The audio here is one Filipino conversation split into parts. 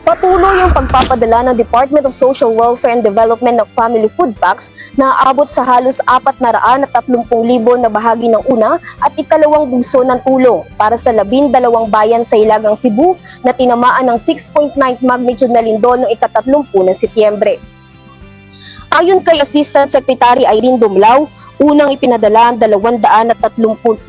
Patuloy ang pagpapadala ng Department of Social Welfare and Development ng Family Food Packs na aabot sa halos 430,000 na bahagi ng una at ikalawang bugso ng tulong para sa 12 bayan sa Hilagang Cebu na tinamaan ng 6.9 magnitude na lindol noong ika-30 ng Setyembre. Ayon kay Assistant Secretary Irene Dumlao, unang ipinadala ang 230,708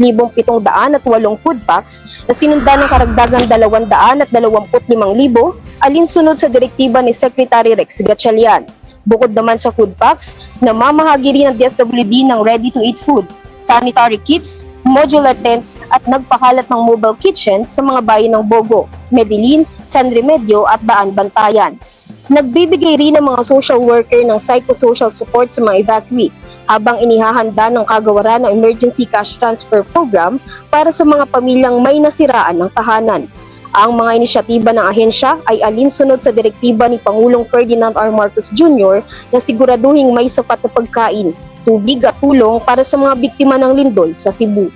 food packs na sinundan ng karagdagang 225,000 alinsunod sa direktiba ni Secretary Rex Gatchalian. Bukod naman sa food packs, namamahagi rin ang DSWD ng ready-to-eat foods, sanitary kits, modular tents at nagpakalat ng mobile kitchens sa mga bayan ng Bogo, Medellin, San Remedio at Daan Bantayan. Nagbibigay rin ng mga social worker ng psychosocial support sa mga evacuee habang inihahanda ng kagawaran ng Emergency Cash Transfer Program para sa mga pamilyang may nasiraan ng tahanan. Ang mga inisyatiba ng ahensya ay alinsunod sa direktiba ni Pangulong Ferdinand R. Marcos Jr. na siguraduhing may sapat na pagkain, tubig at tulong para sa mga biktima ng lindol sa Cebu.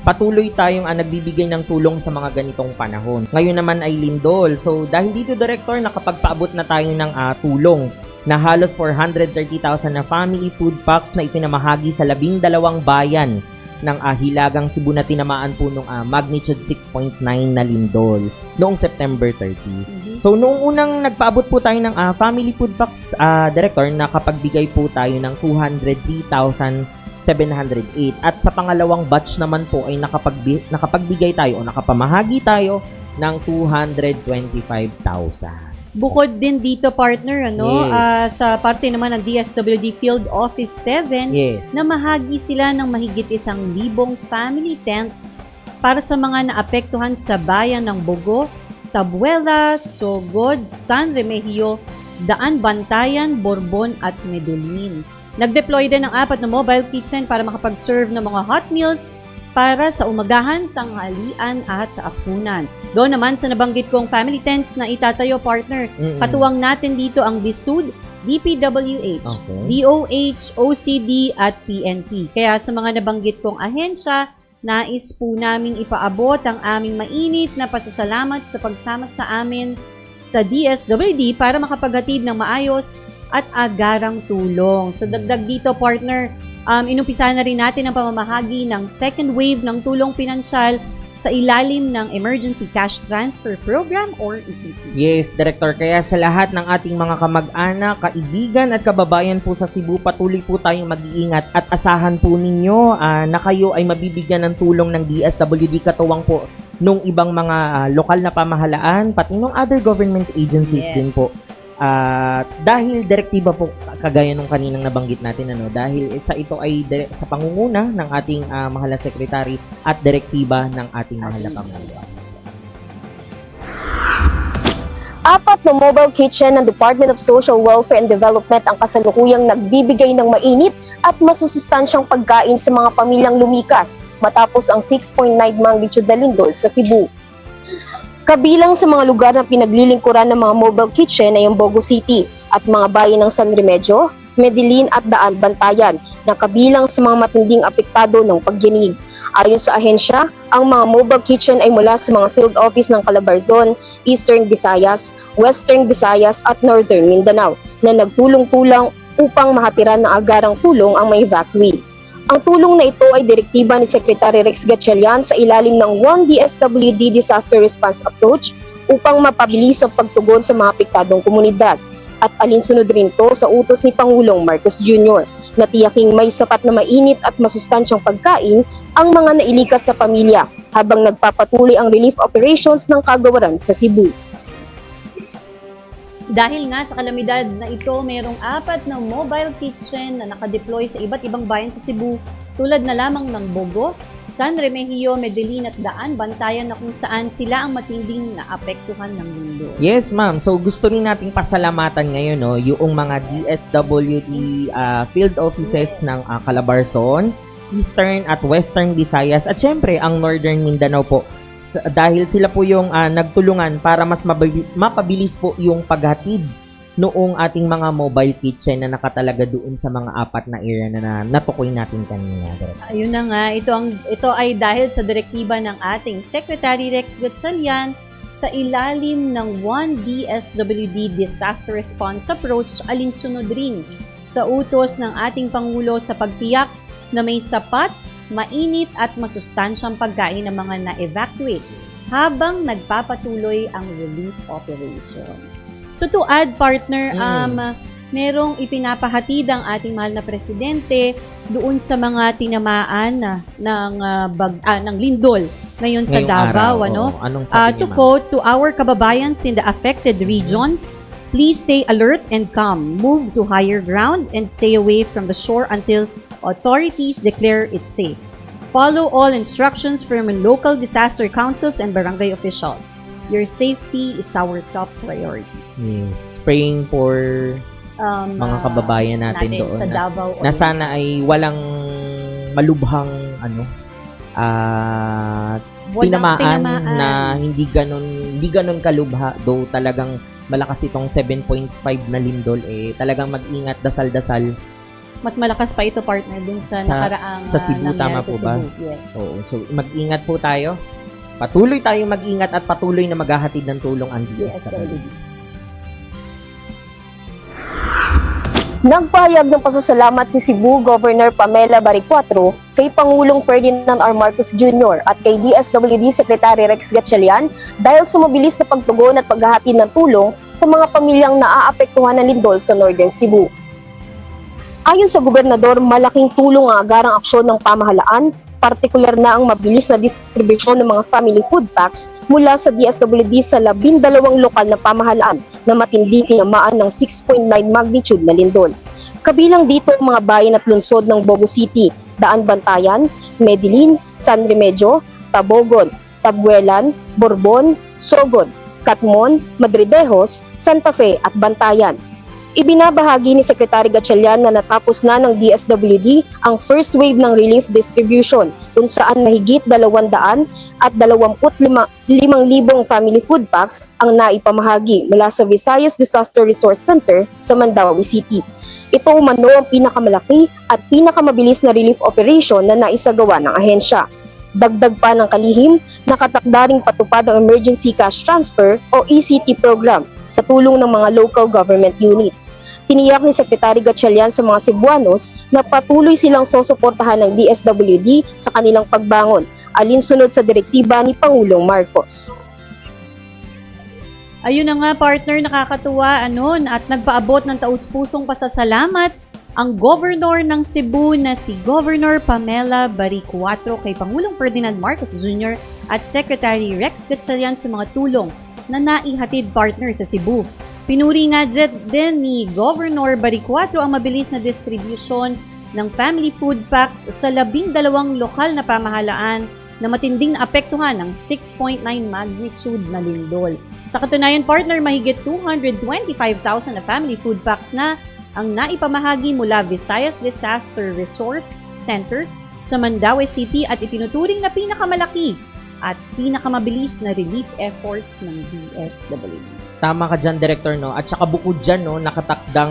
Patuloy tayong nagbibigay ng tulong sa mga ganitong panahon. Ngayon naman ay lindol. So dahil dito, Director, nakapagpaabot na tayo ng tulong na halos 430,000 na family food packs na ipinamahagi sa 12 bayan ng Hilagang Cebu na tinamaan po nung magnitude 6.9 na lindol noong September 30. So noong unang nagpaabot po tayo ng family food packs, Director, nakapagbigay po tayo ng 203,708 at sa pangalawang batch naman po ay nakapagbigay tayo o nakapamahagi tayo ng 225,000. Bukod din dito, partner, Yes. sa parte naman ng DSWD Field Office 7, Yes. na mahagi sila ng mahigit 1,000 family tents para sa mga naapektuhan sa bayan ng Bogo, Tabuela, Sogod, San Remigio, Daan Bantayan, Borbon at Medellin. Nag-deploy din ng 4 na mobile kitchen para makapag-serve ng mga hot meals para sa umagahan, tanghalian at hapunan. Doon naman sa nabanggit kong family tents na itatayo, partner, katuwang natin dito ang DSUD, DPWH, DOH, OCD at PNP. Kaya sa mga nabanggit kong ahensya, nais po naming ipaabot ang aming mainit na pasasalamat sa pagsama sa amin sa DSWD para makapaghatid ng maayos at agarang tulong. So dagdag dito, partner, inumpisa na rin natin ang pamamahagi ng second wave ng tulong pinansyal sa ilalim ng Emergency Cash Transfer Program or ECT. Yes, Director. Kaya sa lahat ng ating mga kamag-anak, kaibigan at kababayan po sa Cebu, patuloy po tayong mag-iingat at asahan po ninyo na kayo ay mabibigyan ng tulong ng DSWD katuwang po nung ibang mga lokal na pamahalaan, pati nung other government agencies din po. Dahil direktiba po kagaya nung kaninang nabanggit natin dahil ito ay sa pangunguna ng ating mahal na secretary at direktiba ng ating mahal na Pangulo. 4 na mobile kitchen ng Department of Social Welfare and Development ang kasalukuyang nagbibigay ng mainit at masusustansyang pagkain sa mga pamilyang lumikas matapos ang 6.9 magnitude na lindol sa Cebu. Kabilang sa mga lugar na pinaglilingkuran ng mga mobile kitchen ay ang Bogo City at mga bayan ng San Remedio, Medellin at Daan Bantayan na kabilang sa mga matinding apektado ng pagyanig. Ayon sa ahensya, ang mga mobile kitchen ay mula sa mga field office ng Calabarzon, Eastern Visayas, Western Visayas at Northern Mindanao na nagtulong-tulang upang mahatiran ng agarang tulong ang mga evacuee. Ang tulong na ito ay direktiba ni Secretary Rex Gatchalian sa ilalim ng One DSWD Disaster Response Approach upang mapabilis ang pagtugon sa mga apektadong komunidad at alinsunod rin ito sa utos ni Pangulong Marcos Jr. na tiyaking may sapat na mainit at masustansyang pagkain ang mga nailikas na pamilya habang nagpapatuloy ang relief operations ng kagawaran sa Cebu. Dahil nga sa kalamidad na ito, mayroong 4 na mobile kitchen na nakadeploy sa iba't ibang bayan sa Cebu tulad na lamang ng Bogo, San Remigio, Medellin at Daan Bantayan na kung saan sila ang matinding naapektuhan ng lindol. Yes, ma'am. So gusto rin nating pasalamatan ngayon yung mga DSWD field offices ng Calabarzon, Eastern at Western Visayas at syempre ang Northern Mindanao po. Dahil sila po yung nagtulungan para mas mapabilis po yung paghatid noong ating mga mobile kitchen na nakatalaga doon sa mga 4 na area na natukoy natin kanina. Ayun na nga, ito ay dahil sa direktiba ng ating Secretary Rex Gatchalian sa ilalim ng One DSWD Disaster Response Approach, alinsunod rin sa utos ng ating Pangulo sa pagtiyak na may sapat, mainit at masustansyang pagkain ng mga na-evacuate habang nagpapatuloy ang relief operations. So to add, partner, merong ipinapahatid ang ating mahal na presidente doon sa mga tinamaan ng lindol ngayon sa Ngayong Davao, araw, ano? oo. Anong sabi To niya, ma'am? quote, to our kababayans in the affected regions, please stay alert and calm. Move to higher ground and stay away from the shore until authorities declare it safe. Follow all instructions from local disaster councils and barangay officials. Your safety is our top priority. Yes, praying for mga kababayan natin doon sa Davao. na sana ay walang malubhang tinamaan na hindi ganun kalubha, though talagang malakas itong 7.5 na lindol, talagang mag-ingat, dasal-dasal. Mas malakas pa ito, partner, dun sa nakaraang sa Cebu, nangyari tama sa po ba? Cebu. Yes. Oo, so mag-ingat po tayo. Patuloy tayong mag-ingat at patuloy na maghahatid ng tulong ang DSWD. Nagpahayag ng pasasalamat si Cebu Governor Pamela Baricuatro kay Pangulong Ferdinand R. Marcos Jr. at kay DSWD Secretary Rex Gatchalian dahil sa mabilis na pagtugon at paghahatid ng tulong sa mga pamilyang naaapektuhan ng lindol sa Northern Cebu. Ayon sa gobernador, malaking tulong ang agarang aksyon ng pamahalaan, partikular na ang mabilis na distribusyon ng mga family food packs mula sa DSWD sa 12 lokal na pamahalaan na matinding tinamaan ng 6.9 magnitude na lindol. Kabilang dito ang mga bayan at lungsod ng Bogo City, Daan Bantayan, Medellin, San Remedyo, Tabogon, Tabuelan, Borbon, Sogod, Catmon, Madridejos, Santa Fe at Bantayan. Ibinabahagi ni Secretary Gatchalian na natapos na ng DSWD ang first wave ng relief distribution kung saan mahigit 225,000 family food packs ang naipamahagi mula sa Visayas Disaster Resource Center sa Mandaue City. Ito umano ang pinakamalaki at pinakamabilis na relief operation na naisagawa ng ahensya. Dagdag pa ng kalihim, nakatakda ring patupad ang Emergency Cash Transfer o ECT program sa tulong ng mga local government units. Tiniyak ni Secretary Gatchalian sa mga Cebuanos na patuloy silang susuportahan ng DSWD sa kanilang pagbangon, alinsunod sa direktiba ni Pangulong Marcos. Ayun na nga, partner, nakakatuwa at nagpaabot ng taus-pusong pasasalamat ang Governor ng Cebu na si Governor Pamela Baricuatro kay Pangulong Ferdinand Marcos Jr. at Secretary Rex Gatchalian sa mga tulong na naihatid, partner, sa Cebu. Pinuri nga din ni Governor Baricuatro ang mabilis na distribution ng family food packs sa 12 lokal na pamahalaan na matinding naapektuhan ng 6.9 magnitude na lindol. Sa katunayan, partner, mahigit 225,000 na family food packs na ang naipamahagi mula Visayas Disaster Resource Center sa Mandaue City at itinuturing na pinakamalaki at pinakamabilis na relief efforts ng DSWD. Tama ka dyan, Director, no? At saka bukod dyan, no, nakatakdang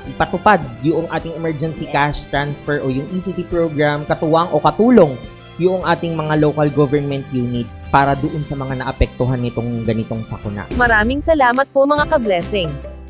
ipatupad yung ating emergency cash transfer o yung ECT program, katuwang o katulong yung ating mga local government units para doon sa mga naapektuhan nitong ganitong sakuna. Maraming salamat po mga ka-blessings.